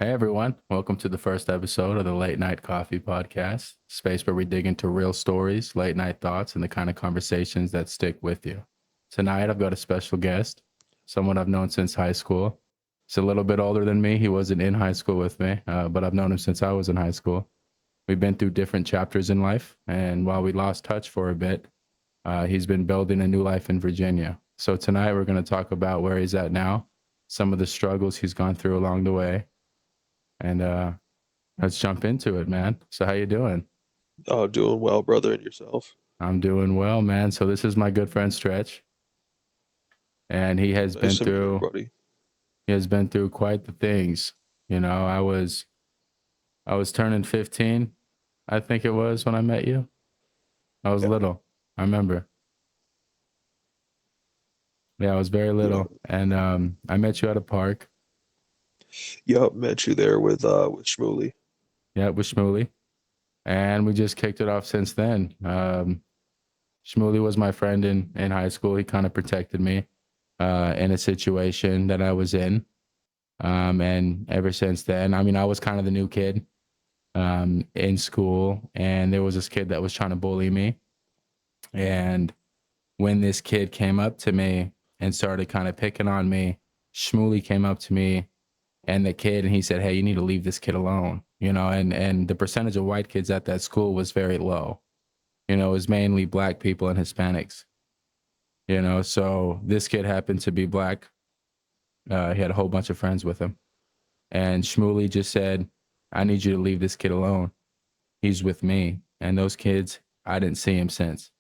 Hey everyone, welcome to the first episode of the Late Night Coffee Podcast, space where we dig into real stories, late night thoughts, and the kind of conversations that stick with you. Tonight I've got a special guest, someone I've known since high school. He's a little bit older than me. He wasn't in high school with me, but I've known him since I was in high school. We've been through different chapters in life, and while we lost touch for a bit, he's been building a new life in Virginia. So tonight we're going to talk about where he's at now, some of the struggles he's gone through along the way, and let's jump into it, man. So how you doing? Oh, doing well, brother, and yourself. I'm doing well, man. So this is my good friend Stretch, and Nice to meet you, buddy. he has been through quite the things. You know, I was turning 15, I think it was when I met you. I was Yeah, little. I remember. Yeah, I was very yeah, little, and I met you at a park. yep. Met you there with Shmuley. Yeah, with Shmuley, and we just kicked it off since then. Shmuley was my friend in high school. He kind of protected me in a situation that I was in. And ever since then, I mean, I was kind of the new kid in school, and there was this kid that was trying to bully me. And when this kid came up to me and started kind of picking on me, Shmuley came up to me and the kid, and he said, "Hey, you need to leave this kid alone." You know, and the percentage of white kids at that school was very low. You know, it was mainly black people and Hispanics. You know, so this kid happened to be black. He had a whole bunch of friends with him. And Shmuley just said, "I need you to leave this kid alone. He's with me." And those kids, I didn't see him since,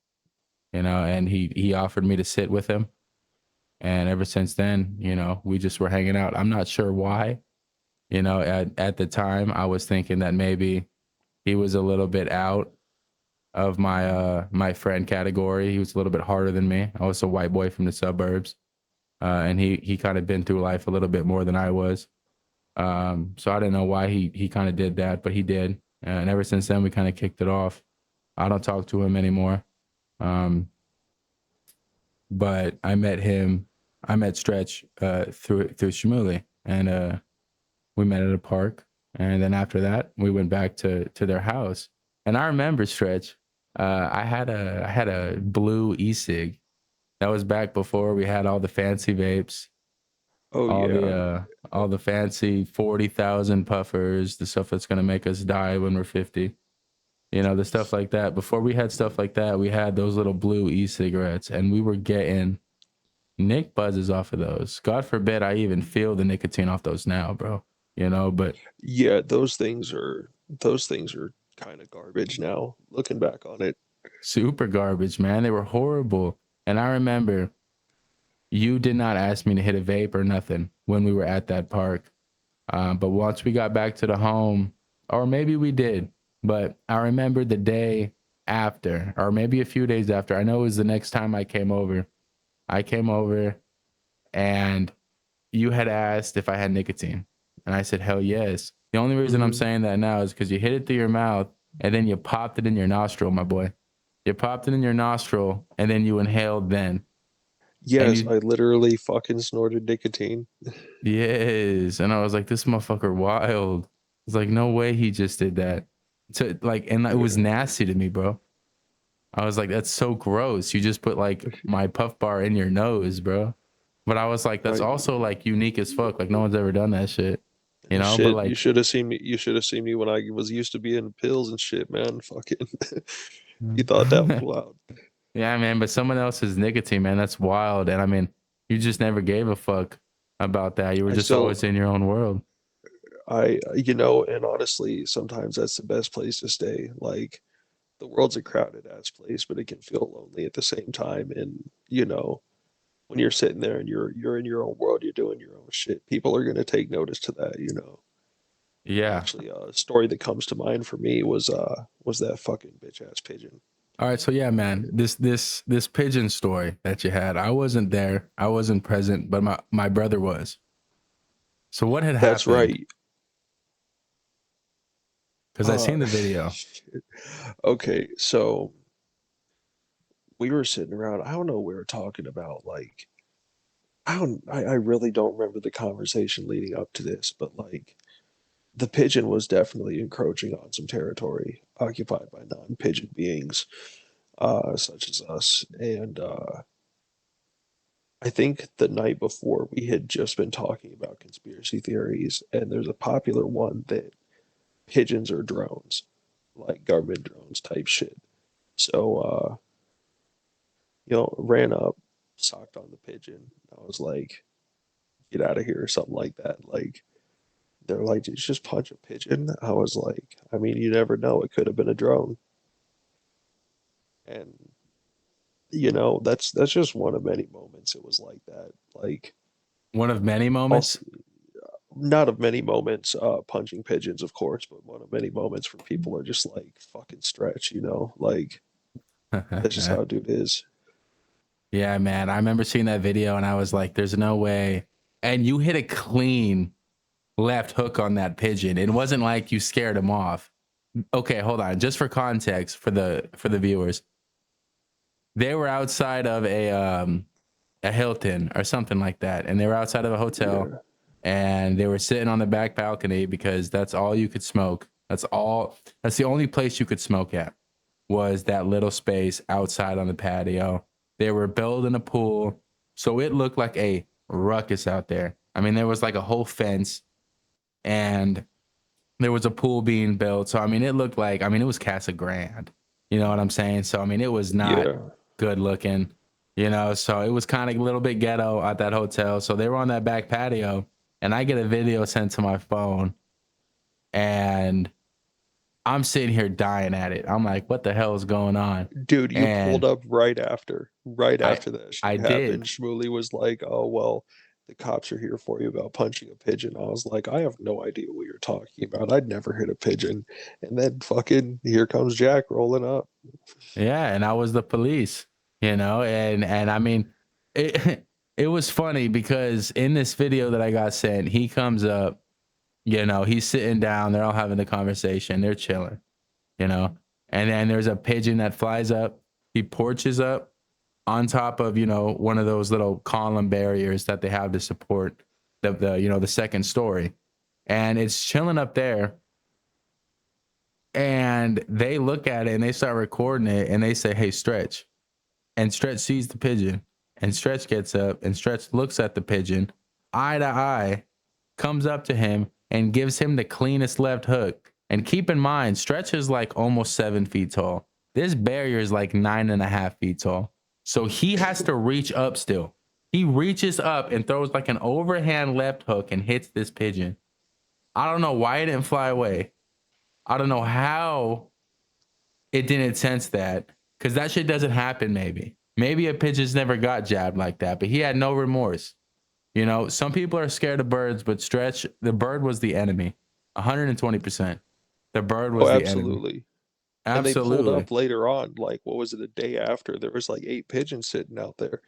you know, and he offered me to sit with him. And ever since then, you know, we just were hanging out. I'm not sure why. You know, at the time I was thinking that maybe he was a little bit out of my friend category. He was a little bit harder than me. I was a white boy from the suburbs. And he kind of been through life a little bit more than I was. So I didn't know why he kind of did that, but he did. And ever since then, we kind of kicked it off. I don't talk to him anymore. Um, but I met Stretch through Shmuley, and we met at a park. And then after that, we went back to their house. And I remember Stretch. I had a blue e-cig. That was back before we had all the fancy vapes, Oh all the yeah, uh all the fancy 40,000 puffers, the stuff that's going to make us die when we're 50. You know, the stuff like that. Before we had stuff like that, we had those little blue e-cigarettes, and we were getting nick buzzes off of those. God forbid I even feel the nicotine off those now, bro. You know, but yeah. Those things are kind of garbage now. Looking back on it, super garbage, man. They were horrible. And I remember you did not ask me to hit a vape or nothing when we were at that park. But once we got back to the home, or maybe we did, but I remember the day after, or maybe a few days after, I know it was the next time I came over. I came over and you had asked if I had nicotine. And I said, hell yes. The only reason I'm hmm saying that now is because you hit it through your mouth and then you popped it in your nostril, my boy. You popped it in your nostril and then you inhaled then. And yes, you, I literally fucking snorted nicotine. yes. And I was like, this motherfucker wild. It's like, no way he just did that. To like, and it was Yeah, nasty to me, bro. I was like, that's so gross. You just put like my puff bar in your nose, bro. But I was like, that's I also like unique as fuck. Like no one's ever done that shit, you know? But shit. You like, should have seen me. You should have seen me when I was used to being pills and shit, man. Fucking, you thought that was wild. yeah, man, but someone else's nicotine, man, that's wild. And I mean, you just never gave a fuck about that. You were I just still, always in your own world. and honestly, sometimes that's the best place to stay. Like, the world's a crowded ass place, but it can feel lonely at the same time. And when you're sitting there and you're in your own world, you're doing your own shit. People are gonna take notice to that. Yeah. Actually, a story that comes to mind for me was that fucking bitch ass pigeon. All right, so yeah, man, this pigeon story that you had, I wasn't there, I wasn't present, but my brother was. So what had That's happened? right. Because I seen the video. Shit. Okay, so we were sitting around. I don't know what we were talking about. Like, I really don't remember the conversation leading up to this, but like the pigeon was definitely encroaching on some territory occupied by non-pigeon beings, such as us. And I think the night before we had just been talking about conspiracy theories, and there's a popular one that pigeons are drones, like government drones type shit. So, ran up, socked on the pigeon. I was like, get out of here or something like that. Like, they're like, did you just punch a pigeon? I was like, I mean, you never know. It could have been a drone. And, that's just one of many moments it was like that. Like, One of many also, moments. not of many moments punching pigeons, of course, but one of many moments where people are just like, fucking stretch, Like, that's just how dude is. Yeah, man. I remember seeing that video and I was like, there's no way. And you hit a clean left hook on that pigeon. It wasn't like you scared him off. Okay, hold on. Just for context for the viewers. They were outside of a Hilton or something like that. And they were outside of a hotel Yeah. and they were sitting on the back balcony because that's all you could smoke. That's the only place you could smoke at, was that little space outside on the patio. They were building a pool, so it looked like a ruckus out there. I mean, there was like a whole fence and there was a pool being built. So I mean, it looked like, I mean, it was Casa Grande. You know what I'm saying? So I mean, it was not Yeah. good looking, you know. So it was kind of a little bit ghetto at that hotel. So they were on that back patio, and I get a video sent to my phone, and I'm sitting here dying at it. I'm like, what the hell is going on? Dude, you pulled And up right I after that I shit happened. did. Shmuley was like, "Oh well, the cops are here for you about punching a pigeon." I was like, "I have no idea what you're talking about. I'd never hit a pigeon." And then fucking here comes Jack rolling up. Yeah, and I was the police, you know, and I mean, it it was funny because in this video that I got sent, he comes up, you know, he's sitting down, they're all having a conversation, they're chilling, you know, and then there's a pigeon that flies up, he porches up on top of, you know, one of those little column barriers that they have to support the you know, the second story, and it's chilling up there, and they look at it and they start recording it and they say, hey, Stretch. And Stretch sees the pigeon, and Stretch gets up, and Stretch looks at the pigeon, eye to eye, comes up to him and gives him the cleanest left hook. And keep in mind, Stretch is like almost 7 feet tall. This barrier is like 9.5 feet tall. So he has to reach up still. He reaches up and throws like an overhand left hook and hits this pigeon. I don't know why it didn't fly away. I don't know how it didn't sense that, because that shit doesn't happen. Maybe a pigeon's never got jabbed like that, but he had no remorse. You know, some people are scared of birds, but Stretch, the bird was the enemy. 120%. The bird Oh, was the enemy. absolutely. And they pulled Absolutely. up later on, like what was it, a day after? There was like 8 pigeons sitting out there.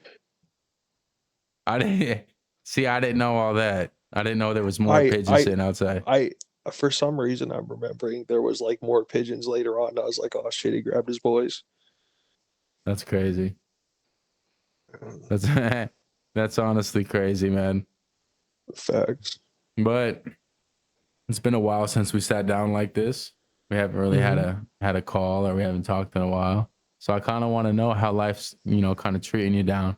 I didn't see, I didn't know all that. I didn't know there was more I pigeons I sitting outside. I for some reason I'm remembering there was like more pigeons later on. I was like, oh shit, he grabbed his boys. That's crazy. That's that's honestly crazy, man. Facts. But it's been a while since we sat down like this. We haven't really Hmm. had a call, or we haven't talked in a while. So I kind of want to know how life's, you know, kind of treating you down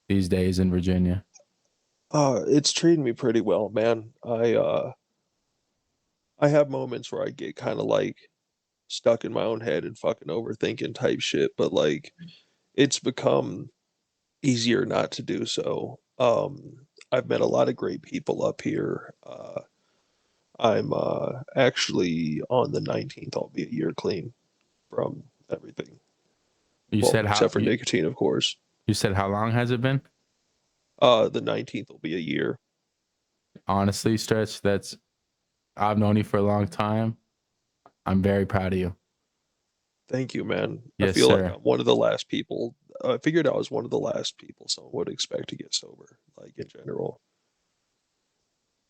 these days in Virginia. It's treating me pretty well, man. I have moments where I get kind of like stuck in my own head and fucking overthinking type shit, but like it's become easier not to do so. I've met a lot of great people up here. I'm actually on the 19th, I'll be a year clean from everything. You Well, said how except for nicotine, of course. you said how long has it been? The 19th will be a year. Honestly, Stretch, that's I've known you for a long time. I'm very proud of you. Thank you, man. I Yes, feel like sir. I'm one of the last people. I figured I was one of the last people someone would expect to get sober, like in general.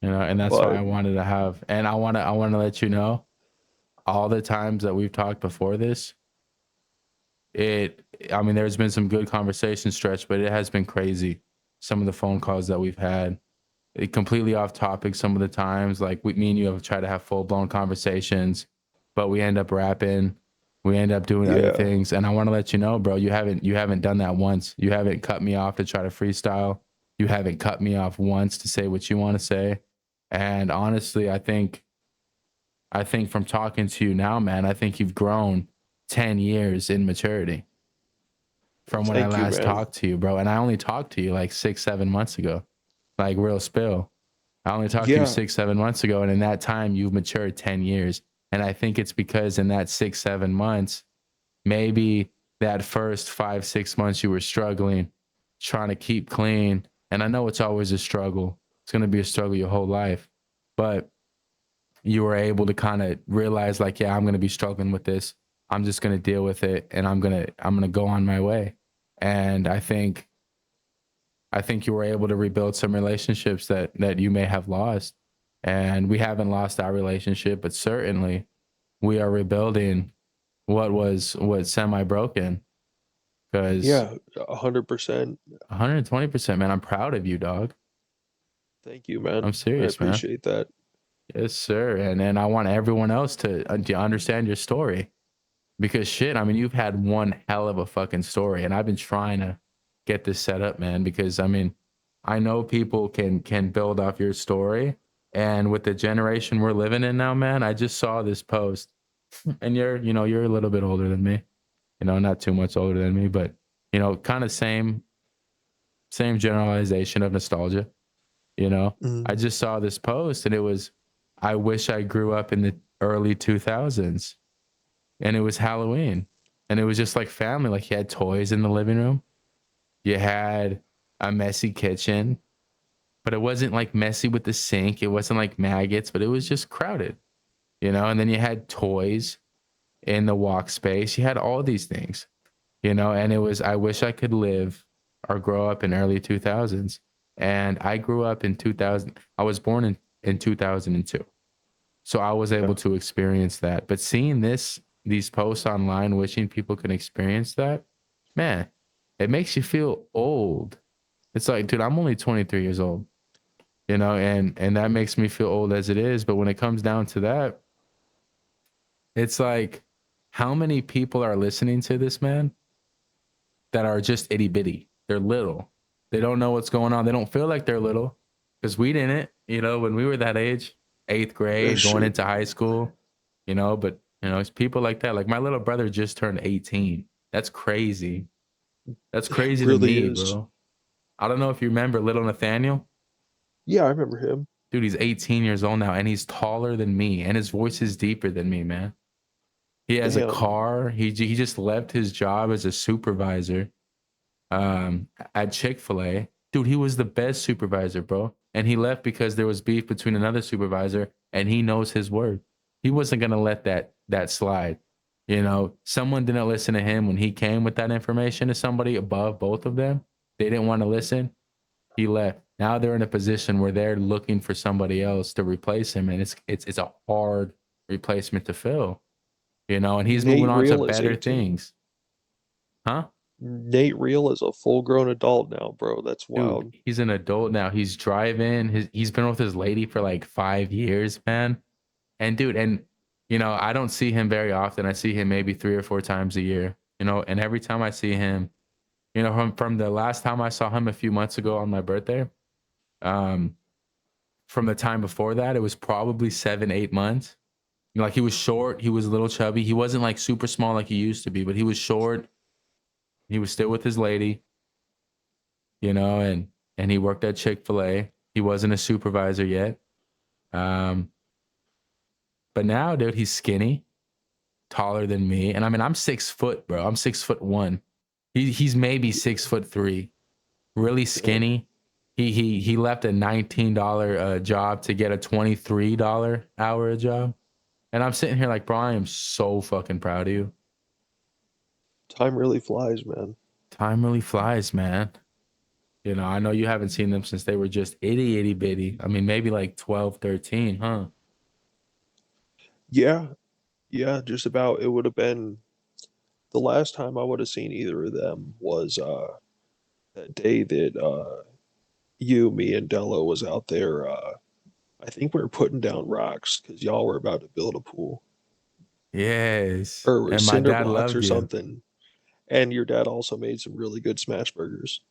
You know, and that's why But I wanted to have, and I want to let you know, all the times that we've talked before this, it I mean, there's been some good conversation, Stretch, but it has been crazy. Some of the phone calls that we've had, completely off topic some of the times. Like me and you have tried to have full blown conversations, but we end up rapping. We end up doing other Yeah. things. And I want to let you know, bro, you haven't done that once. You haven't cut me off to try to freestyle. You haven't cut me off once to say what you want to say. And honestly, I think from talking to you now, man, I think you've grown 10 years in maturity Well, from when I thank you, last man. talked to you, bro. And I only talked to you like 6, 7 months ago, like real spill. I only talked to you Yeah. 6, 7 months ago. And in that time, you've matured 10 years. And I think it's because in that 6, 7 months, maybe that first 5, 6 months you were struggling, trying to keep clean. And I know it's always a struggle. It's going to be a struggle your whole life. But you were able to kind of realize like, yeah, I'm going to be struggling with this. I'm just going to deal with it and I'm going to go on my way. And I think you were able to rebuild some relationships that you may have lost. And we haven't lost our relationship, but certainly we are rebuilding what semi broken. Because Yeah. 100%. 120%, man, I'm proud of you, dog. Thank you, man. I'm I serious, man. appreciate that. Yes, sir. And I want everyone else to understand your story. Because shit, I mean, you've had one hell of a fucking story, and I've been trying to get this set up, man. Because I mean, I know people can build off your story, and with the generation we're living in now, man, I just saw this post, and you're a little bit older than me, not too much older than me, but kind of same generalization of nostalgia. You know, I Mm. just saw this post, and it was, I wish I grew up in the early 2000s, and it was Halloween, and it was just like family. Like you had toys in the living room, you had a messy kitchen, but it wasn't like messy with the sink. It wasn't like maggots, but it was just crowded, And then you had toys in the walk space. You had all these things, and it was, I wish I could live or grow up in early 2000s. And I grew up in 2000. I was born in 2002. So I was able Yeah. to experience that. But seeing these posts online, wishing people could experience that, man, it makes you feel old. It's like, dude, I'm only 23 years old, and that makes me feel old as it is. But when it comes down to that, it's like, how many people are listening to this, man, that are just itty bitty? They're little. They don't know what's going on. They don't feel like they're little because we didn't, when we were that age, eighth That's grade, going true. into high school, but, it's people like that. Like my little brother just turned 18. That's crazy. That's It crazy to really me, is. bro. I don't know if you remember little Nathaniel. Yeah, I remember him. Dude, he's 18 years old now and he's taller than me and his voice is deeper than me, man. He has a Damn. car. He just left his job as a supervisor at Chick-fil-A. Dude, he was the best supervisor, bro. And he left because there was beef between another supervisor and he knows his word. He wasn't going to let that slide. Someone didn't listen to him when he came with that information to somebody above both of them. They didn't want to listen. He left. Now they're in a position where they're looking for somebody else to replace him and it's a hard replacement to fill, and he's moving Nate on to Real is better 18. things. Huh? Nate Real is a full grown adult now, bro. That's Dude, wild. he's an adult now. He's driving. He's been with his lady for like 5 years, man. And dude, and I don't see him very often. I see him maybe 3 or 4 times a year. And every time I see him, from the last time I saw him a few months ago on my birthday, um, from the time before that, it was probably 7, 8 months. Like he was short, he was a little chubby. He wasn't like super small like he used to be, but he was short. He was still with his lady, and he worked at Chick-fil-A. He wasn't a supervisor yet. Um, but now, dude, he's skinny, taller than me. And I mean, I'm 6 foot, bro. I'm 6'1". He's maybe 6'3", really Damn. skinny. He left a $19 job to get a $23 hour job. And I'm sitting here like, bro, I am so fucking proud of you. Time really flies, man. Time really flies, man. I know you haven't seen them since they were just itty bitty. I mean, maybe like 12, 13, huh? Yeah. Yeah, just about. It would have been the last time I would have seen either of them was that day that you, me, and Della was out there. I think we were putting down rocks because y'all were about to build a pool Yes. or And my cinder dad blocks or loved you. something. And your dad also made some really good smash burgers.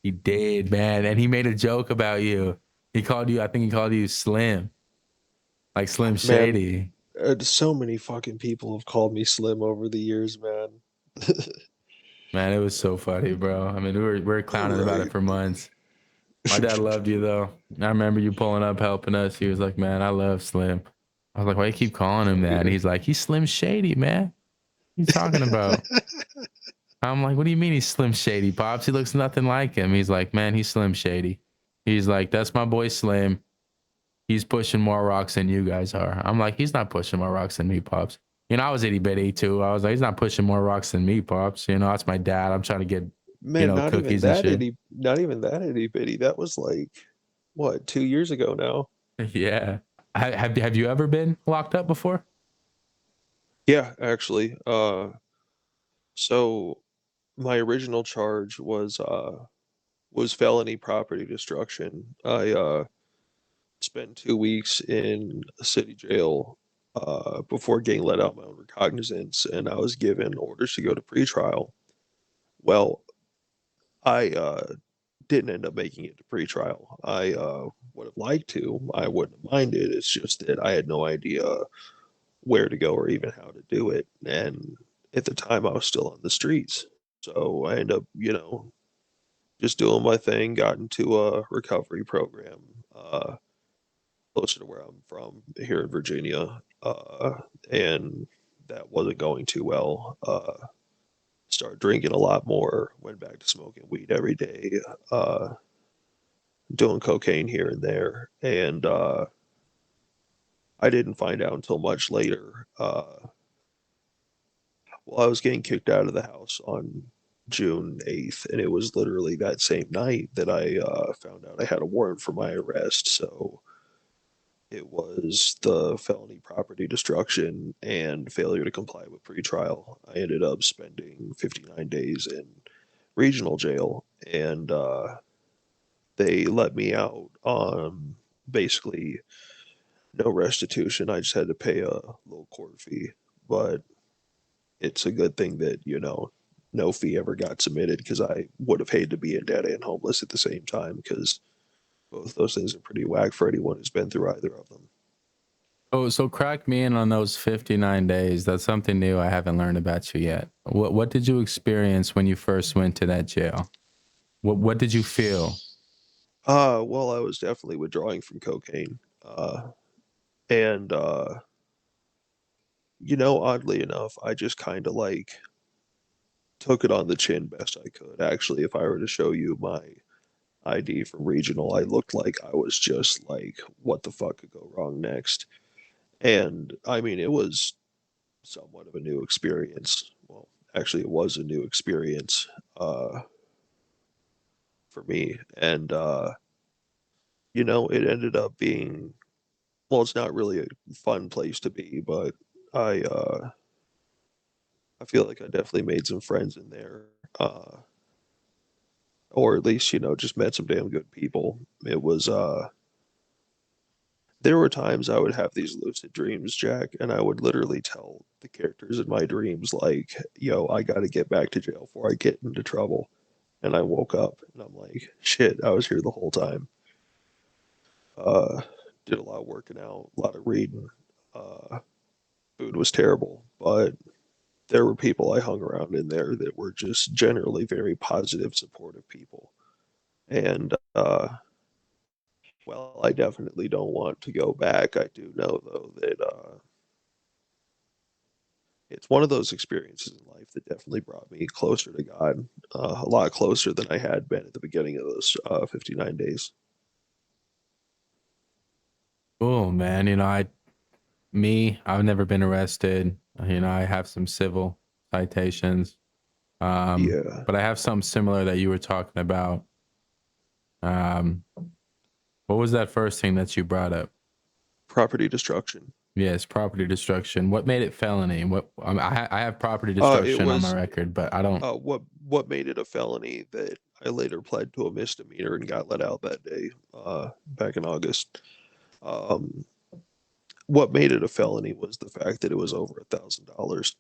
He did, man. And he made a joke about you. He called you, I think he called you Slim, like Slim Man, Shady. so many fucking people have called me Slim over the years, man. Man, it was so funny, bro. I mean, we were clowning about it Right. for months. My dad loved you though. I remember you pulling up helping us. He was like, "Man, I love Slim." I was like, "Why you keep calling him Hell that?" And yeah. he's like, "He's Slim Shady, man. What you talking about?" I'm like, "What do you mean he's Slim Shady, Pops? He looks nothing like him." He's like, "Man, he's Slim Shady." He's like, "That's my boy Slim. He's pushing more rocks than you guys are." I'm like, "He's not pushing more rocks than me, Pops." You know, I was itty bitty too. I was like, "He's not pushing more rocks than me, Pops." You know, that's my dad. I'm trying to get, Man, cookies and shit. not even that itty bitty. That was like, what, 2 years ago now? Yeah. Have you ever been locked up before? Yeah, actually. So my original charge was felony property destruction. I spent 2 weeks in a city jail before getting let out my own recognizance, and I was given orders to go to pretrial. Well, I didn't end up making it to pretrial. I would have liked to. I wouldn't have minded. It's just that I had no idea where to go or even how to do it. And at the time, I was still on the streets. So I ended up, just doing my thing, got into a recovery program closer to where I'm from here in Virginia. And that wasn't going too well. Started drinking a lot more, went back to smoking weed every day, uh, doing cocaine here and there. And I didn't find out until much later. Well, I was getting kicked out of the house on June 8th, and it was literally that same night that I found out I had a warrant for my arrest. So it was the felony property destruction and failure to comply with pretrial. I ended up spending 59 days in regional jail, and they let me out on basically no restitution. I just had to pay a little court fee, but it's a good thing that, no fee ever got submitted because I would have hated to be in debt and homeless at the same time because both those things are pretty whack for anyone who's been through either of them. Oh, so crack me in on those 59 days. That's something new I haven't learned about you yet. What did you experience when you first went to that jail? What did you feel? Well, I was definitely withdrawing from cocaine. And oddly enough, I just kind of like took it on the chin best I could. Actually, if I were to show you my ID from regional, I looked like I was just like, what the fuck could go wrong next? And I mean, it was somewhat of a new experience. Well, actually, it was a new experience for me. And, it ended up being, well, it's not really a fun place to be, but I feel like I definitely made some friends in there. Or at least, just met some damn good people. It was, there were times I would have these lucid dreams, Jack, and I would literally tell the characters in my dreams, like, yo, I got to get back to jail before I get into trouble. And I woke up and I'm like, shit, I was here the whole time. Uh, did a lot of working out, a lot of reading. Uh, Food was terrible, but there were people I hung around in there that were just generally very positive, supportive people. And well, I definitely don't want to go back. I do know though that it's one of those experiences in life that definitely brought me closer to God, a lot closer than I had been at the beginning of those 59 days. Oh man, I've never been arrested. I have some civil citations. Yeah, But I have something similar that you were talking about. Um, what was that first thing that you brought up? property destruction. Yes, property destruction. What made it felony? I have property It destruction on my was record, but I don't. what made it a felony that I later pled to a misdemeanor and got let out that day, back in August. Um, what made it a felony was the fact that it was over $1,000.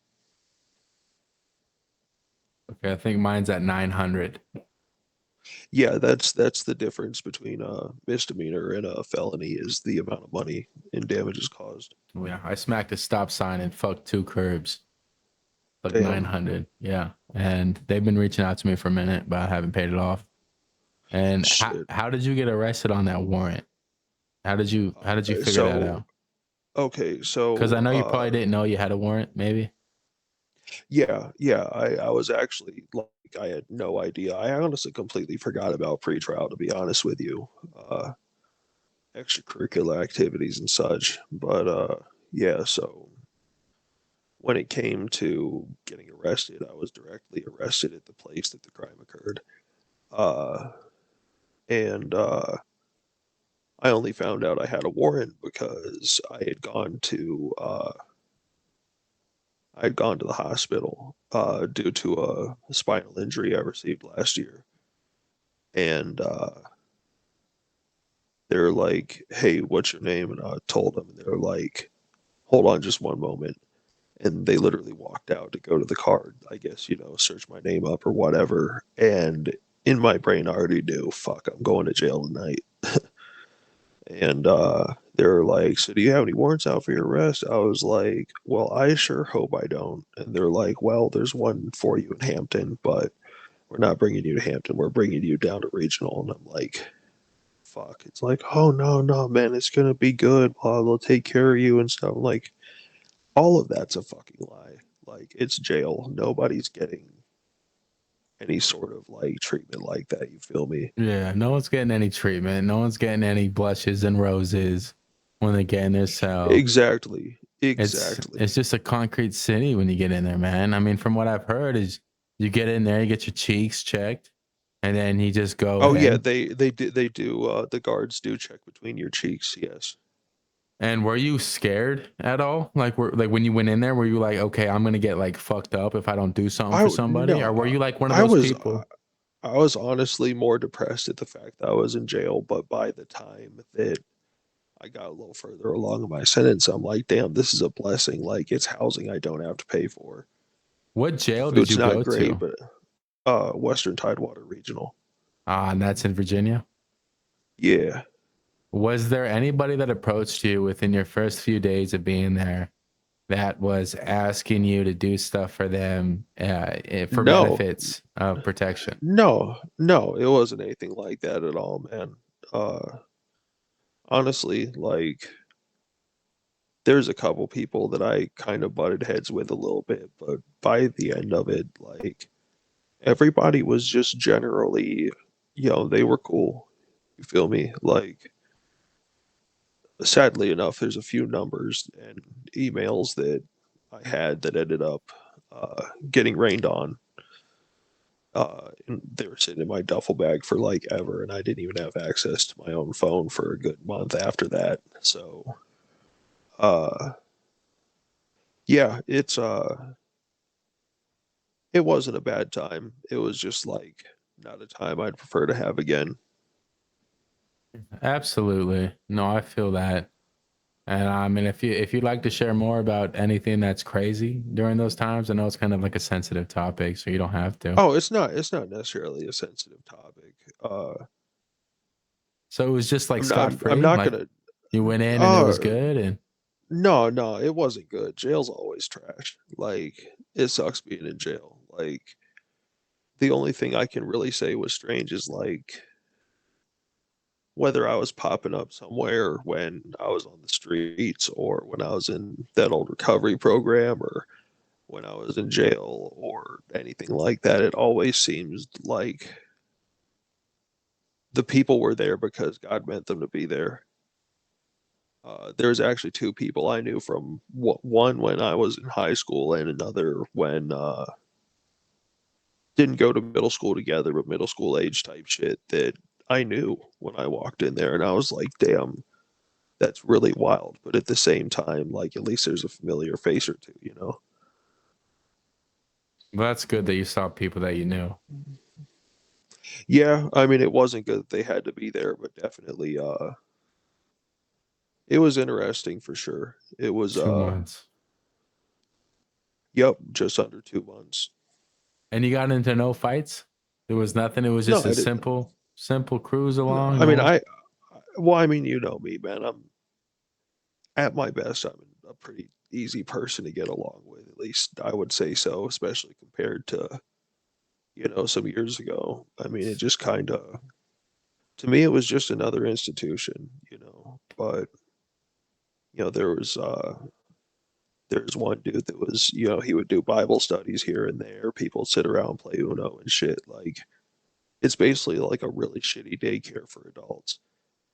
Okay, I think mine's at 900. Yeah, that's the difference between a misdemeanor and a felony is the amount of money and damages caused. Yeah, I smacked a stop sign and fucked two curbs. Like Damn. 900. Yeah. And they've been reaching out to me for a minute, but I haven't paid it off. And Shit. how did you get arrested on that warrant? How did you figure that So out? okay, Because I so know you probably didn't know you had a warrant, maybe. yeah, I was actually like I had no idea. I honestly completely forgot about pretrial to be honest with you. Extracurricular activities and such. But yeah, so when it came to getting arrested, I was directly arrested at the place that the crime occurred. Uh and I only found out I had a warrant because I had gone to the hospital due to a spinal injury I received last year, and they're like, "Hey, what's your name?" And I told them, and they're like, "Hold on, just one moment." And they literally walked out to go to the card, I guess, search my name up or whatever. And in my brain, I already knew, fuck, I'm going to jail tonight. And they're like, "So do you have any warrants out for your arrest?" I was like, "Well, I sure hope I don't." And they're like, "Well, there's one for you in Hampton, but we're not bringing you to Hampton. We're bringing you down to regional." And I'm like, "Fuck." It's like, "Oh, no, no, man, it's going to be good. They'll take care of you and stuff." I'm like, all of that's a fucking lie. Like, it's jail. Nobody's getting any sort of like treatment like that. You feel me? Yeah, no one's getting any treatment. No one's getting any blushes and roses when they get in their cell. Exactly. It's Exactly. just a concrete city when you get in there, man. I mean, from what I've heard is you get in there, you get your cheeks checked, and then you just go Oh yeah, in. they do the guards do check between your cheeks, yes. And were you scared at all? Like when you went in there, were you like, okay, I'm gonna get like fucked up if I don't do something for somebody? Or No, were you like one of I those was people? I was honestly more depressed at the fact that I was in jail, but by the time that I got a little further along in my sentence, I'm like, damn, this is a blessing. Like it's housing I don't have to pay for. What The jail did food's you not go great, to? but Western Tidewater Regional. Ah, and that's in Virginia. Yeah. Was there anybody that approached you within your first few days of being there that was asking you to do stuff for them for No, benefits of protection? no, it wasn't anything like that at all, man. Uh Honestly, like there's a couple people that I kind of butted heads with a little bit, but by the end of it, like everybody was just generally, they were cool. You feel me? Like, sadly enough, there's a few numbers and emails that I had that ended up getting rained on. And they were sitting in my duffel bag for like ever, and I didn't even have access to my own phone for a good month after that. So, uh, yeah, it wasn't a bad time. It was just like not a time I'd prefer to have again. Absolutely. No, I feel that. And I mean, if you'd like to share more about anything that's crazy during those times, I know it's kind of like a sensitive topic, so you don't have to. Oh, it's not necessarily a sensitive topic. So it was just like scot I'm free. not Like gonna. you went in and it Uh, was good, and no, no, it wasn't good. Jail's always trash. Like it sucks being in jail. Like the only thing I can really say was strange is like whether I was popping up somewhere when I was on the streets or when I was in that old recovery program or when I was in jail or anything like that. It always seems like the people were there because God meant them to be there. There's actually two people I knew from one when I was in high school and another when didn't go to middle school together, but middle school age type shit that I knew when I walked in there, and I was like, damn, that's really wild. But at the same time, like at least there's a familiar face or two, you know? well, that's good that you saw people that you knew. Yeah, I mean, it wasn't good that they had to be there, but definitely, it was interesting for sure. It was, 2 months. yep, just under 2 months. And you got into no fights? There was nothing. It was No, just a I didn't. simple cruise No, along. I mean, No. well, I mean, you know me, man. I'm at my best. I'm a pretty easy person to get along with. At least I would say so, especially compared to, some years ago. I mean, it just kind of, to me, it was just another institution. But, there's one dude that was, he would do Bible studies here and there. People sit around, play Uno and shit. Like, it's basically like a really shitty daycare for adults.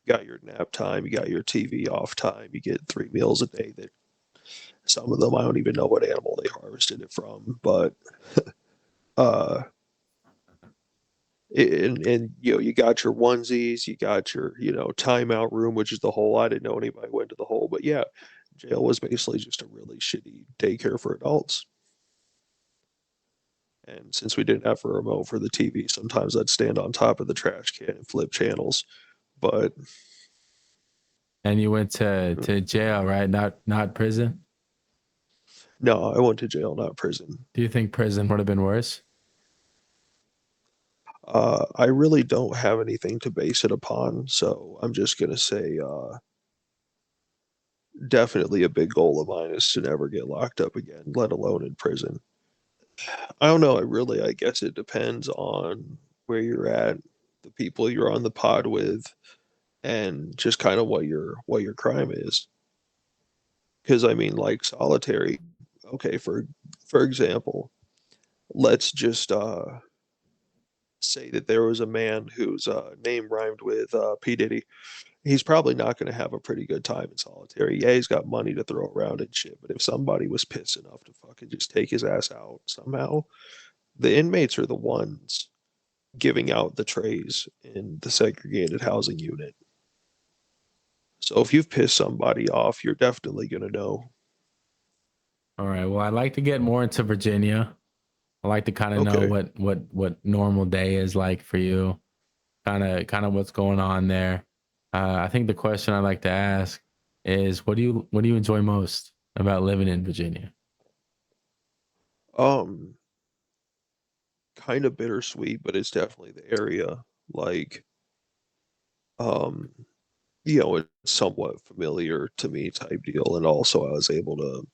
You got your nap time, you got your TV off time, you get 3 meals a day that some of them I don't even know what animal they harvested it from, but uh and you got your onesies, you got your timeout room, which is the hole. I didn't know anybody went to the hole, but yeah, jail was basically just a really shitty daycare for adults. And since we didn't have a remote for the TV, sometimes I'd stand on top of the trash can and flip channels. But And you went to jail, right? Not prison. no, I went to jail, not prison. Do you think prison would have been worse? I really don't have anything to base it upon, so I'm just gonna say definitely a big goal of mine is to never get locked up again, let alone in prison. I don't know. I guess it depends on where you're at, the people you're on the pod with, and just kind of what your crime is. Because I mean, like solitary. Okay, for example, let's just say that there was a man whose name rhymed with P Diddy. He's probably not going to have a pretty good time in solitary. Yeah, he's got money to throw around and shit, but if somebody was pissed enough to fucking just take his ass out somehow, the inmates are the ones giving out the trays in the segregated housing unit. So if you've pissed somebody off, you're definitely going to know. All right. Well, I'd like to get more into Virginia. I like to kind of know Okay. what normal day is like for you. Kind of what's going on there. I think the question I like to ask is what do you enjoy most about living in Virginia? Um, Kind of bittersweet, but it's definitely the area. Like, um, it's somewhat familiar to me type deal. And also I was able to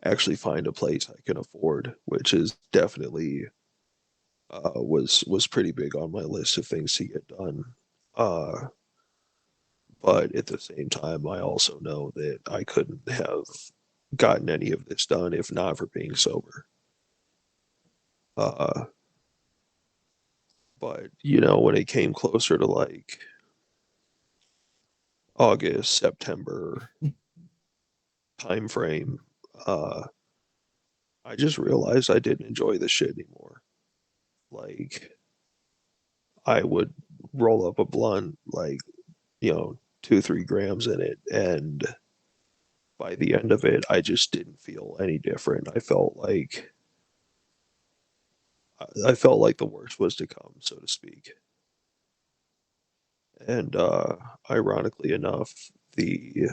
actually find a place I can afford, which is definitely was pretty big on my list of things to get done. Uh, but at the same time, I also know that I couldn't have gotten any of this done if not for being sober. Uh, but when it came closer to like August, September time frame, uh, I just realized I didn't enjoy this shit anymore. Like I would roll up a blunt, like 2, 3 grams in it, and by the end of it, I just didn't feel any different. I felt like the worst was to come, so to speak. And ironically enough, the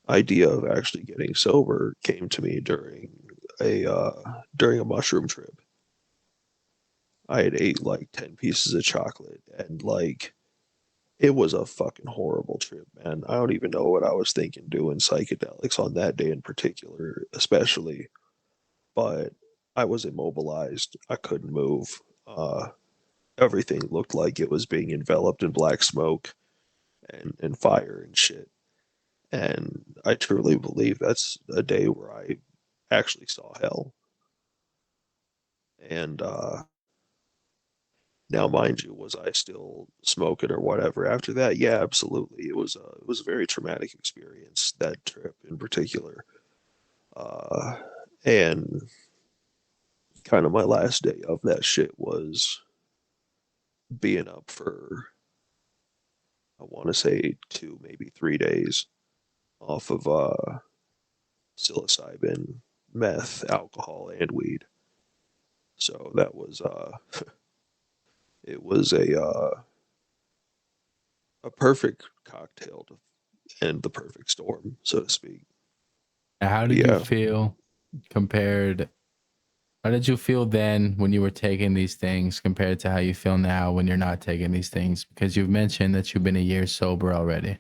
idea of actually getting sober came to me during a mushroom trip. I had ate like 10 pieces of chocolate and like it was a fucking horrible trip, man. I don't even know what I was thinking doing psychedelics on that day in particular, especially, but I was immobilized. I couldn't move. Everything looked like it was being enveloped in black smoke and fire and shit. And I truly believe that's a day where I actually saw hell. And now, mind you, was I still smoking or whatever after that? Yeah, absolutely. It was a very traumatic experience, that trip in particular. Uh, and kind of my last day of that shit was being up for, I want to say 2, maybe 3 days off of psilocybin, meth, alcohol, and weed. So that was it was a perfect cocktail to end the perfect storm, so to speak. How But did you yeah, feel compared? How did you feel then when you were taking these things compared to how you feel now when you're not taking these things? Because you've mentioned that you've been a year sober already.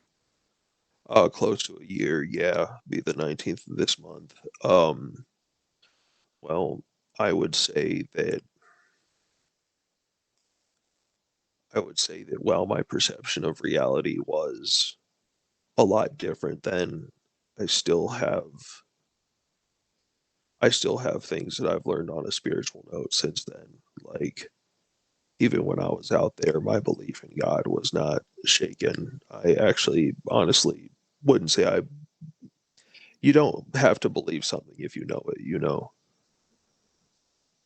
close to a year. Yeah, be the 19th of this month. Um, well, I would say that while my perception of reality was a lot different then, I still have I still have things that I've learned on a spiritual note since then. Like even when I was out there, my belief in God was not shaken. I actually honestly wouldn't say I you don't have to believe something if you know it, you know.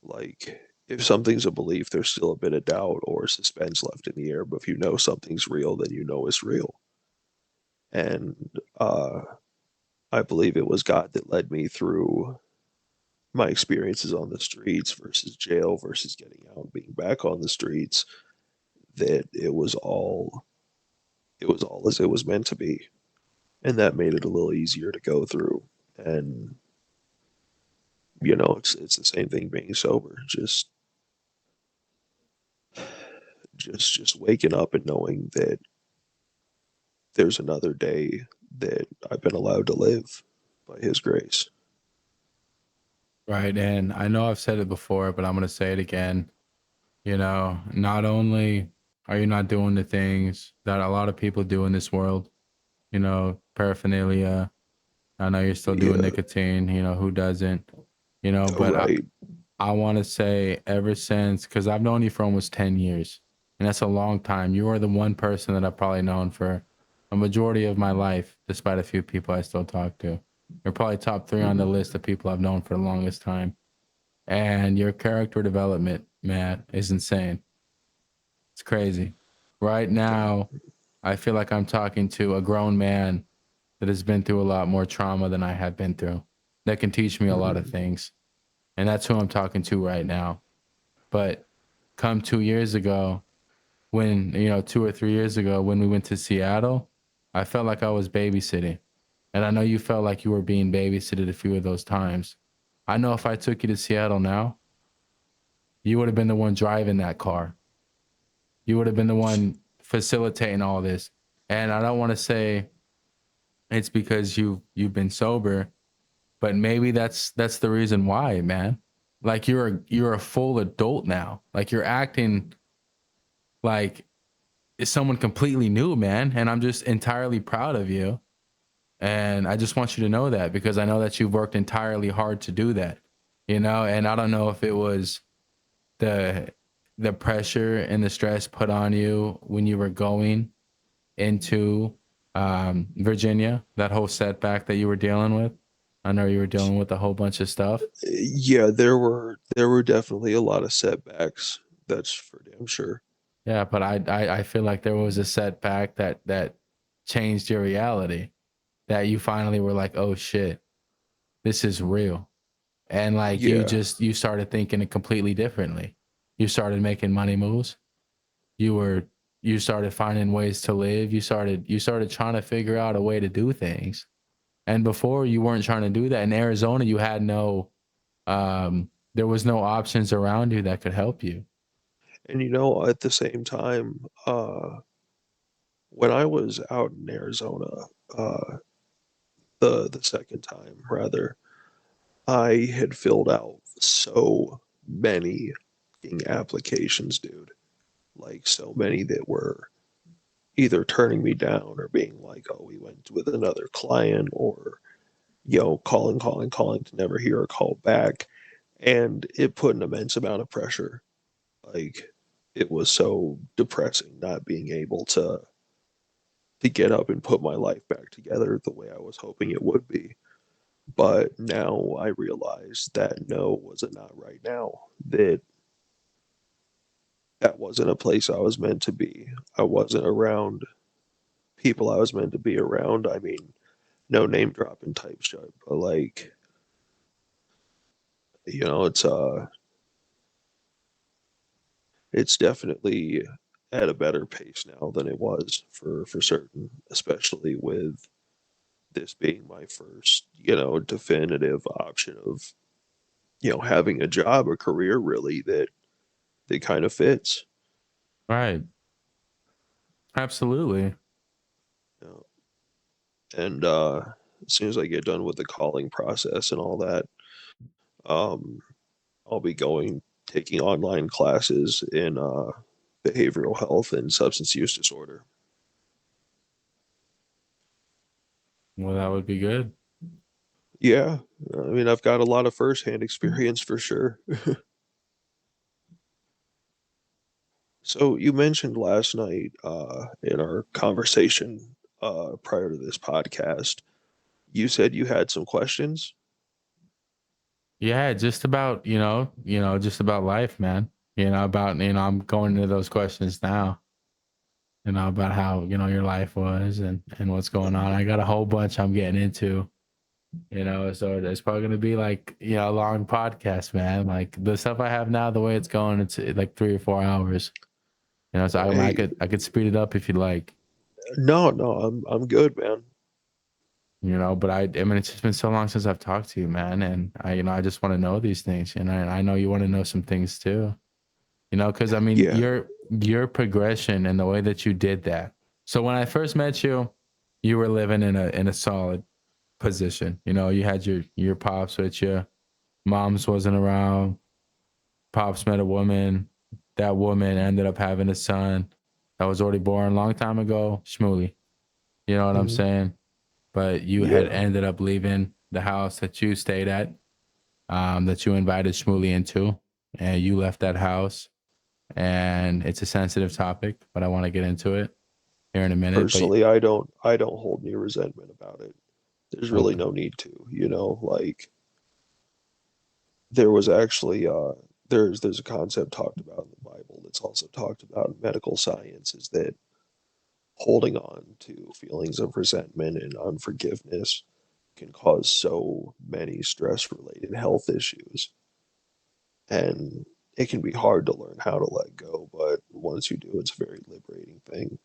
Like if something's a belief, there's still a bit of doubt or suspense left in the air, but if you know something's real, then you know it's real. And I believe it was God that led me through my experiences on the streets versus jail versus getting out and being back on the streets, that it was all as it was meant to be. And that made it a little easier to go through. And it's the same thing being sober. Just waking up and knowing that there's another day that I've been allowed to live by his grace. Right. And I know I've said it before, but I'm going to say it again. Not only are you not doing the things that a lot of people do in this world, paraphernalia. I know you're still doing Yeah, nicotine, who doesn't, but right. I want to say ever since, because I've known you for almost 10 years, and that's a long time. You are the one person that I've probably known for a majority of my life, despite a few people I still talk to. You're probably top three on the Mhm. list of people I've known for the longest time. And your character development, man, is insane. It's crazy. Right now, I feel like I'm talking to a grown man that has been through a lot more trauma than I have been through, that can teach me a lot of Mhm. things. And that's who I'm talking to right now. But come 2 years ago, when, 2 or 3 years ago, when we went to Seattle, I felt like I was babysitting. And I know you felt like you were being babysitted a few of those times. I know if I took you to Seattle now, you would have been the one driving that car. You would have been the one facilitating all this. And I don't want to say it's because you've been sober, but maybe that's the reason why, man. Like you're a full adult now. Like you're acting like someone completely new, man. And I'm just entirely proud of you. And I just want you to know that because I know that you've worked entirely hard to do that. And I don't know if it was the the pressure and the stress put on you when you were going into Virginia, that whole setback that you were dealing with. I know you were dealing with a whole bunch of stuff. Yeah, there were definitely a lot of setbacks. That's for damn sure. Yeah, but I feel like there was a setback that changed your reality. That you finally were like, oh shit, this is real. And like Yeah, you started thinking it completely differently. You started making money moves. You were you started finding ways to live. You started trying to figure out a way to do things. And before you weren't trying to do that. In Arizona, you had no there was no options around you that could help you. and at the same time, when I was out in Arizona, the second time rather, I had filled out so many fucking applications, dude. Like so many that were either turning me down or being like, "Oh, we went with another client," or calling to never hear a call back, and it put an immense amount of pressure. Like it was so depressing not being able to get up and put my life back together the way I was hoping it would be. But now I realize that no was a not right now. That wasn't a place I was meant to be. I wasn't around people I was meant to be around. I mean, no name dropping type shit, but like, it's it's definitely at a better pace now than it was for certain, especially with this being my first, definitive option of, having a job, a career really that kind of fits. Right. Absolutely. You know? And as soon as I get done with the calling process and all that, um, I'll be taking online classes in behavioral health and substance use disorder. Well, that would be good. Yeah, I mean, I've got a lot of firsthand experience for sure. So you mentioned last night in our conversation prior to this podcast, you said you had some questions. Yeah, just about, just about life, man. I'm going into those questions now, about how, your life was and what's going on. I got a whole bunch I'm getting into, so it's probably going to be like, a long podcast, man. Like the stuff I have now, the way it's going, it's like 3 or 4 hours, so Hey, I could speed it up if you'd like, no, no, I'm good, man. but I mean, it's just been so long since I've talked to you, man. And I just want to know these things. And I know you want to know some things too. Because I mean, Yeah. your progression and the way that you did that. So when I first met you, you were living in a solid position. You had your pops with you, mom's wasn't around. Pops met a woman. That woman ended up having a son that was already born a long time ago. Shmooly, you know what I'm Hmm. saying? But you had Yeah. ended up leaving the house that you stayed at, that you invited Shmooly into, and you left that house, and it's a sensitive topic, but I want to get into it here in a minute. But Personally, I don't hold any resentment about it. There's really okay, no need to, like there was actually there's a concept talked about in the Bible that's also talked about in medical science is that holding on to feelings of resentment and unforgiveness can cause so many stress related health issues. And it can be hard to learn how to let go, but once you do, it's a very liberating thing.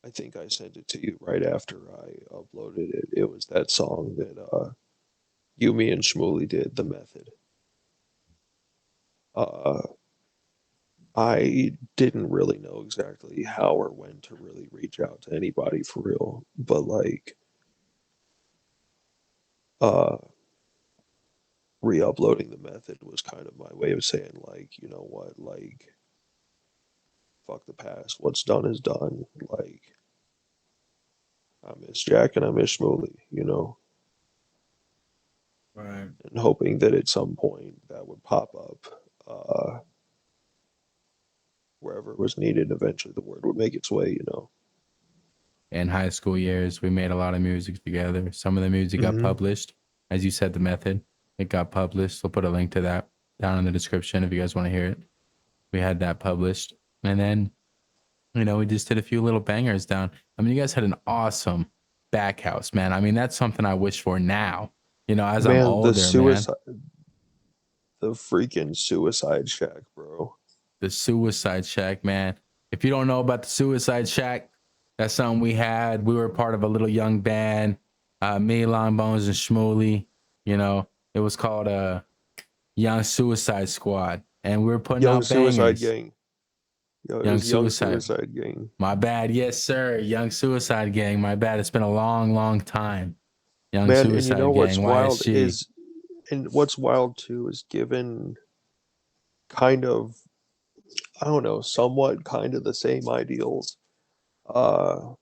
I think I sent it to you right after I uploaded it. It was that song that you, me, and Shmuley did, The Method. Uh, I didn't really know exactly how or when to really reach out to anybody for real, but like uh, re-uploading the method was kind of my way of saying like, you know what, like fuck the past. What's done is done. Like I miss Jack and I miss Shmuley, right. and hoping that at some point that would pop up wherever it was needed. Eventually, the word would make its way. In high school years, we made a lot of music together. Some of the music got Hmm. published, as you said, the method. It got published. We'll put a link to that down in the description if you guys want to hear it. We had that published, and then we just did a few little bangers down. I mean, you guys had an awesome back house, man. I mean, that's something I wish for now. As I'm Man, older, man. the freaking suicide shack, bro. The Suicide Shack, man. If you don't know about the Suicide Shack, that's something we had. We were part of a little young band, me, Long Bones, and Shmooly. It was called Young Suicide Squad, and we were putting Young out Suicide bangers. Gang. Yo, it Young was Young Suicide, Suicide Gang. my bad. Yes, sir. Young Suicide Gang, my bad. It's been a long, long time. Young Man, and you know Suicide Gang, what's wild YSG. is, and what's wild too is given kind of, I don't know, somewhat kind of the same ideals. Uh,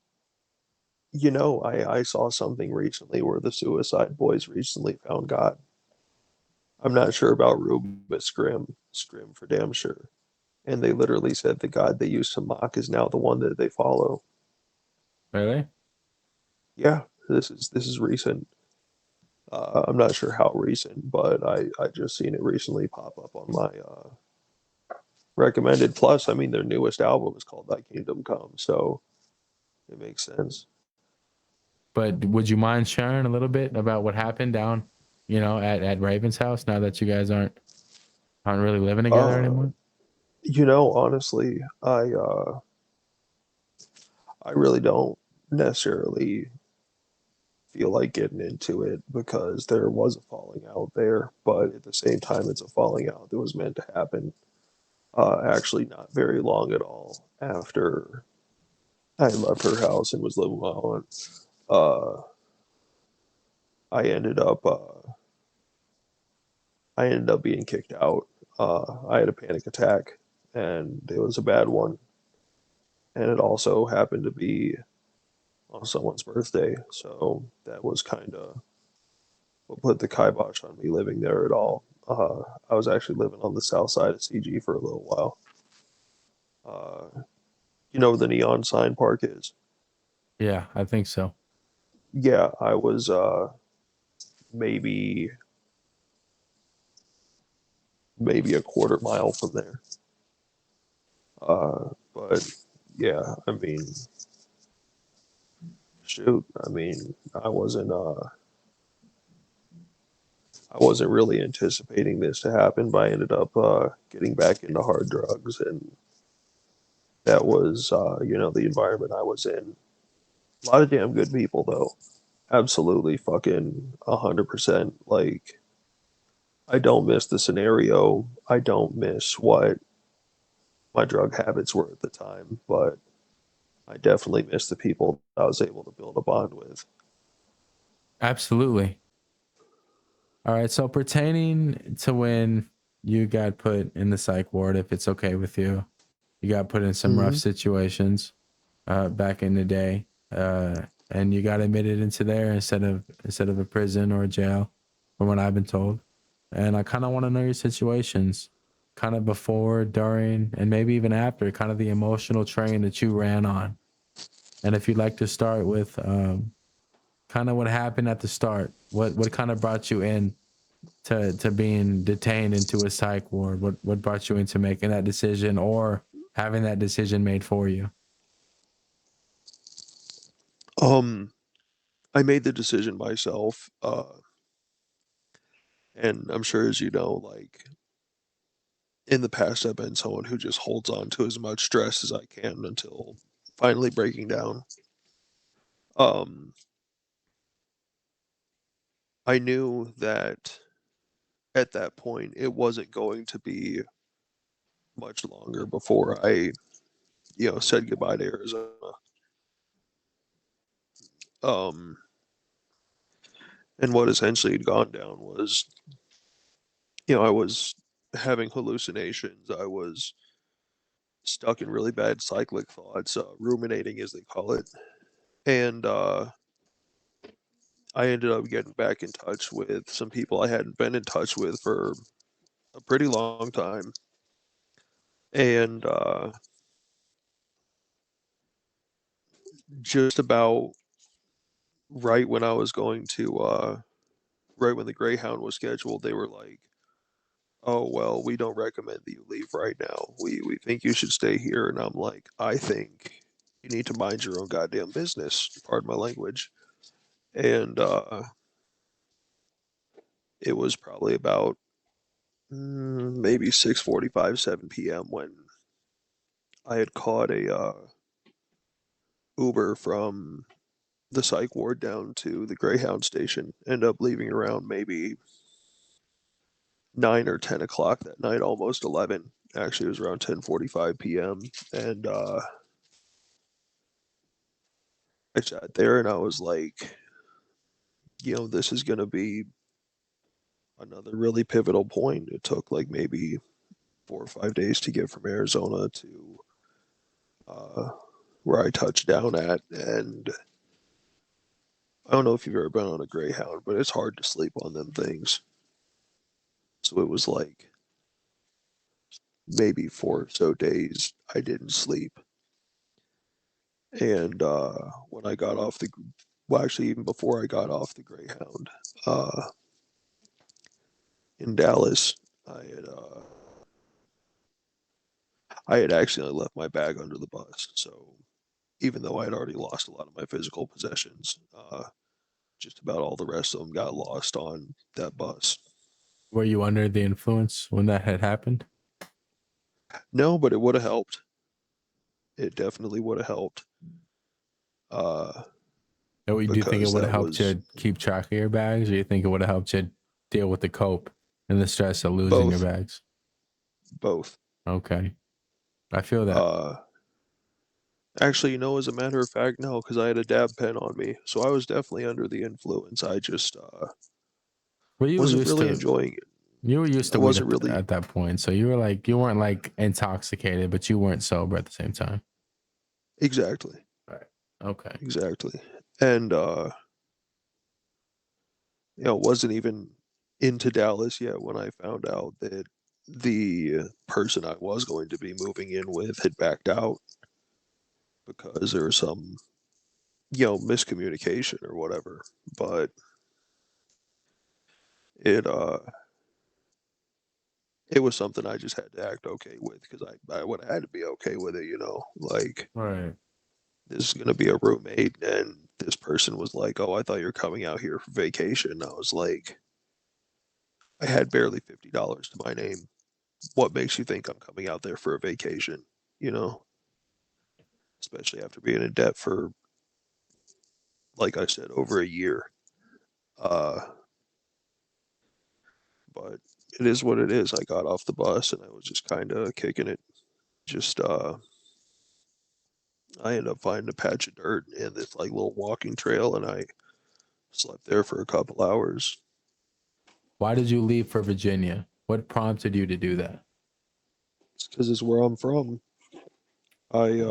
I saw something recently where the Suicide Boys recently found God. I'm not sure about Rube, but Scrim for damn sure. And they literally said the God they used to mock is now the one that they follow. Really? Yeah, this is recent. I'm not sure how recent, but I just seen it recently pop up on my recommended. Plus, I mean, their newest album is called Thy Kingdom Come, so it makes sense. But would you mind sharing a little bit about what happened down, at Raven's house now that you guys aren't really living together Uh, anymore? Honestly, I really don't necessarily feel like getting into it because there was a falling out there, but at the same time, it's a falling out that was meant to happen. Actually, not very long at all after I left her house and was living my own. Uh, I ended up I ended up being kicked out. I had a panic attack, and it was a bad one. And it also happened to be on someone's birthday, so that was kind of what put the kibosh on me living there at all. I was actually living on the south side of CG for a little while. You know where the neon sign park is? Yeah, I think so. Yeah, I was maybe maybe a quarter mile from there. But yeah, I mean, shoot, I mean, I wasn't really anticipating this to happen, but I ended up getting back into hard drugs, and that was the environment I was in. A lot of damn good people though. Absolutely fucking 100%. Like I don't miss the scenario. I don't miss what my drug habits were at the time, but I definitely miss the people I was able to build a bond with. Absolutely. All right. So pertaining to when you got put in the psych ward, if it's okay with you, you got put in some rough Mm-hmm. situations back in the day, and you got admitted into there instead of a prison or a jail, from what I've been told. And I kind of want to know your situations, kind of before, during, and maybe even after, kind of the emotional train that you ran on. And if you'd like to start with kind of what happened at the start, what kind of brought you in to being detained into a psych ward? What brought you into making that decision or having that decision made for you? Um, I made the decision myself, and I'm sure as you know, like in the past, I've been someone who just holds on to as much stress as I can until finally breaking down. Um, I knew that at that point it wasn't going to be much longer before I, said goodbye to Arizona. Um, and what essentially had gone down was, I was having hallucinations. I was stuck in really bad cyclic thoughts, ruminating as they call it. And I ended up getting back in touch with some people I hadn't been in touch with for a pretty long time. And just about right when I was going to, right when the Greyhound was scheduled, they were like, "Oh well, we don't recommend that you leave right now. We think you should stay here." And I'm like, "I think you need to mind your own goddamn business." Pardon my language. And it was probably about maybe 6:45, 7 p.m. when I had caught a Uber from the psych ward down to the Greyhound station. Ended up leaving around maybe 9 or 10 o'clock that night, almost 11. Actually, it was around 10:45 p.m. And I sat there and I was like, this is going to be another really pivotal point. It took like maybe 4 or 5 days to get from Arizona to uh, where I touched down at. And I don't know if you've ever been on a Greyhound, but it's hard to sleep on them things. So it was like maybe 4 or so days I didn't sleep. And when I got off the, well, actually, even before I got off the Greyhound uh, in Dallas, I had uh, I had accidentally left my bag under the bus. So even though I had already lost a lot of my physical possessions, just about all the rest of them got lost on that bus. Were you under the influence when that had happened? No, but it would have helped. It definitely would have helped. Uh, Do you think it because would have that helped was you keep track of your bags, or you think it would have helped you deal with the cope and the stress of losing your both, bags? both. Okay, I feel that. Uh, Actually, as a matter of fact, no, because I had a dab pen on me, so I was definitely under the influence. I just Well, you were wasn't used really to enjoying it. you were used I to weed wasn't really at that point, so you weren't like intoxicated, but you weren't sober at the same time. exactly, Right. Okay. exactly, and wasn't even into Dallas yet when I found out that the person I was going to be moving in with had backed out because there was some, miscommunication or whatever. But it it was something I just had to act okay with because I would have had to be okay with it, like Right. this is gonna be a roommate, and this person was like, "Oh, I thought you were coming out here for vacation." I was like, I had barely $50 to my name. What makes you think I'm coming out there for a vacation? You know, especially after being in debt for, like I said, over a year. Uh, but it is what it is. I got off the bus and I was just kind of kicking it. Just I ended up finding a patch of dirt and this like little walking trail, and I slept there for a couple hours. Why did you leave for Virginia? What prompted you to do that? It's because it's where I'm from. I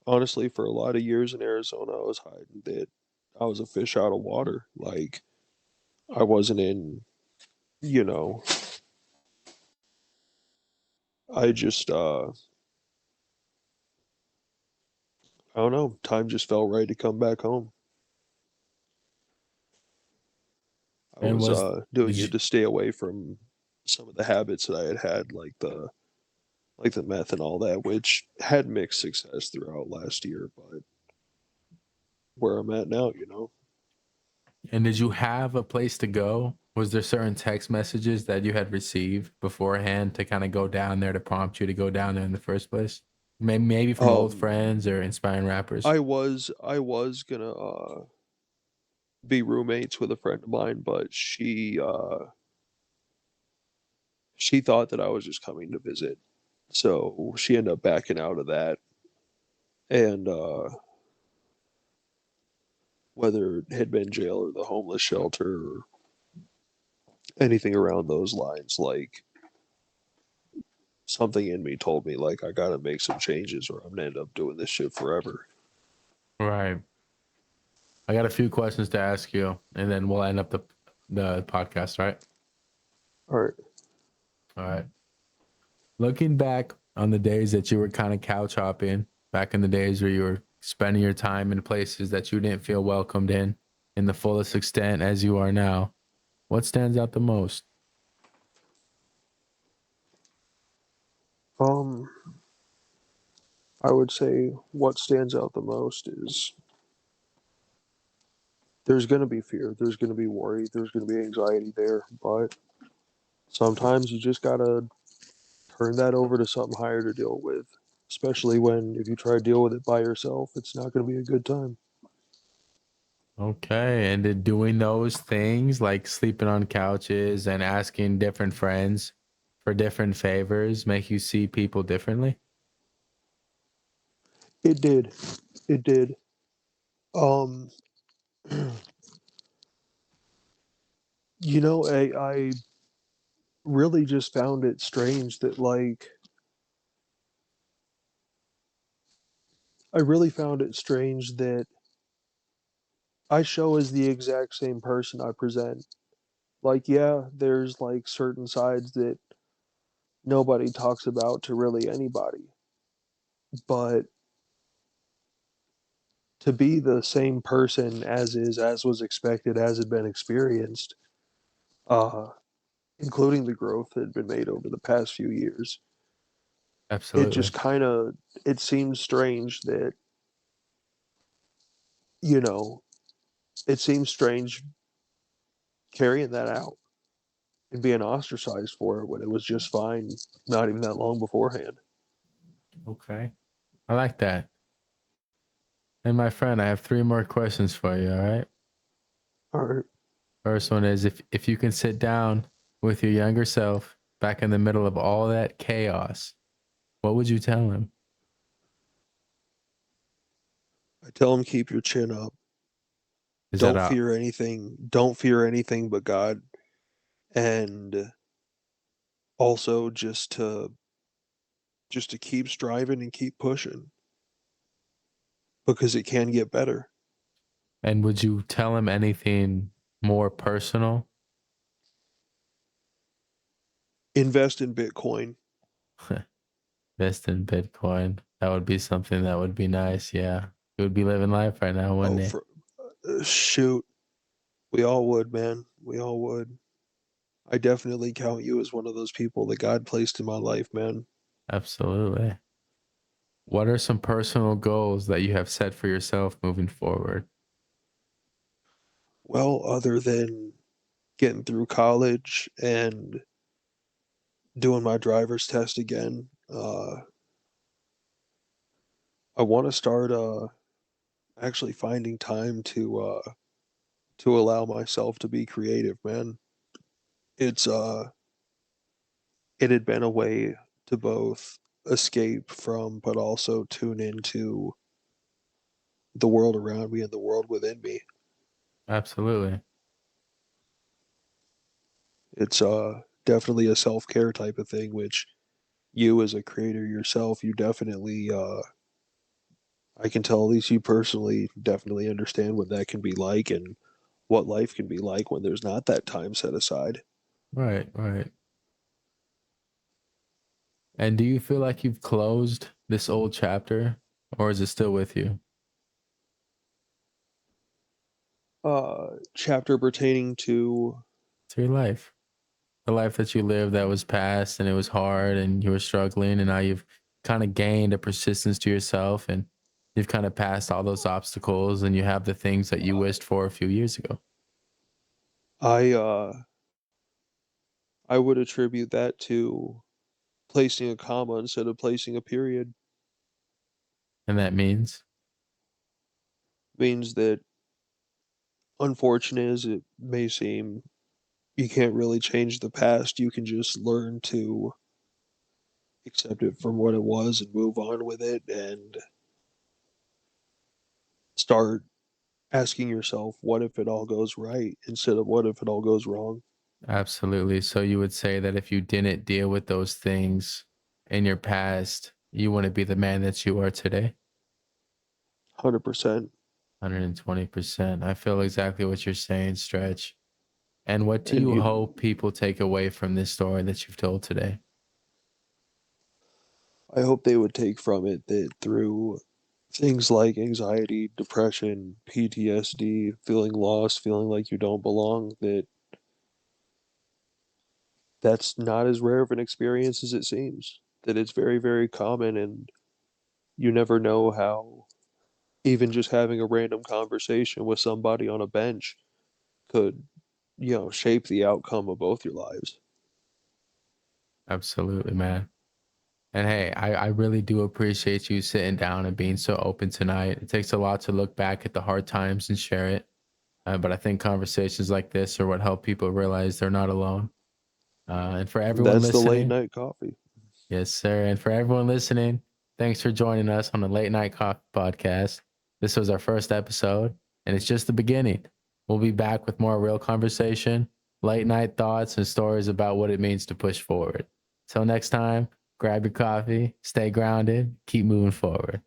honestly, for a lot of years in Arizona, I was hiding that I was a fish out of water. Like I wasn't in, you know, I just I don't know, time just felt right to come back home. I And was was doing did it you to stay away from some of the habits that I had had, like the meth and all that, which had mixed success throughout last year, but where I'm at now. and did you have a place to go? Was there certain text messages that you had received beforehand to kind of go down there to prompt you to go down there in the first place? Maybe from old Um, friends or inspiring rappers. I was gonna be roommates with a friend of mine, but she thought that I was just coming to visit, so she ended up backing out of that. And whether it had been jail or the homeless shelter or anything around those lines, like something in me told me like I gotta make some changes or I'm gonna end up doing this shit forever. Right. I got a few questions to ask you, and then we'll end up the podcast. Right. All right. All right. Looking back on the days that you were kind of couch hopping, back in the days where you were spending your time in places that you didn't feel welcomed in the fullest extent as you are now, what stands out the most? Um, I would say what stands out the most is there's gonna be fear, there's gonna be worry, there's gonna be anxiety there, but sometimes you just gotta turn that over to something higher to deal with. Especially when if you try to deal with it by yourself, it's not gonna be a good time. Okay. And did doing those things like sleeping on couches and asking different friends for different favors make you see people differently? It did. It did. Um, I really just found it strange that I really found it strange that I show as the exact same person I present. Like, yeah, there's like certain sides that nobody talks about to really anybody, but to be the same person as is, as was expected, as had been experienced, uh, including the growth that had been made over the past few years, it Absolutely. just kind of it seems strange that you know it seems strange carrying that out. and being ostracized for it when it was just fine not even that long beforehand. Okay. I like that. And my friend, I have three more questions for you. All right. All right. First one is if you can sit down with your younger self back in the middle of all that chaos, what would you tell him? I tell him keep your chin up. Is that Don't a fear anything. Don't fear anything but God. And also just to keep striving and keep pushing because it can get better. and would you tell him anything more personal? Invest in Bitcoin. Invest in Bitcoin. That would be something that would be nice. Yeah. You would be living life right now, Oh, wouldn't it? for shoot. We all would, man. We all would. I definitely count you as one of those people that God placed in my life, man. Absolutely. What are some personal goals that you have set for yourself moving forward? Well, other than getting through college and doing my driver's test again, I want to start actually finding time to allow myself to be creative, man. It's it had been a way to both escape from but also tune into the world around me and the world within me. Absolutely. It's definitely a self-care type of thing, which you as a creator yourself, you definitely I can tell at least you personally definitely understand what that can be like and what life can be like when there's not that time set aside. Right, right. And do you feel like you've closed this old chapter or is it still with you? Chapter pertaining to To your life. The life that you lived that was past and it was hard and you were struggling and now you've kind of gained a persistence to yourself and you've kind of passed all those obstacles and you have the things that you wished for a few years ago. I uh I would attribute that to placing a comma instead of placing a period. And that means Means that unfortunate as it may seem, you can't really change the past. You can just learn to accept it from what it was and move on with it and start asking yourself, what if it all goes right instead of what if it all goes wrong? absolutely. So you would say that if you didn't deal with those things in your past, you wouldn't be the man that you are today? 100%. 120%. I feel exactly what you're saying, Stretch. And what do And you you, hope people take away from this story that you've told today? I hope they would take from it that through things like anxiety, depression, PTSD, feeling lost, feeling like you don't belong, that that's not as rare of an experience as it seems. That it's very, very common, and you never know how even just having a random conversation with somebody on a bench could, shape the outcome of both your lives. Absolutely, man. And hey, I really do appreciate you sitting down and being so open tonight. It takes a lot to look back at the hard times and share it. But I think conversations like this are what help people realize they're not alone. And for everyone That's the late listening, night coffee. yes, sir. And for everyone listening, thanks for joining us on the Late Night Coffee Podcast. This was our first episode, and it's just the beginning. We'll be back with more real conversation, late night thoughts, and stories about what it means to push forward. Till next time, grab your coffee, stay grounded, keep moving forward.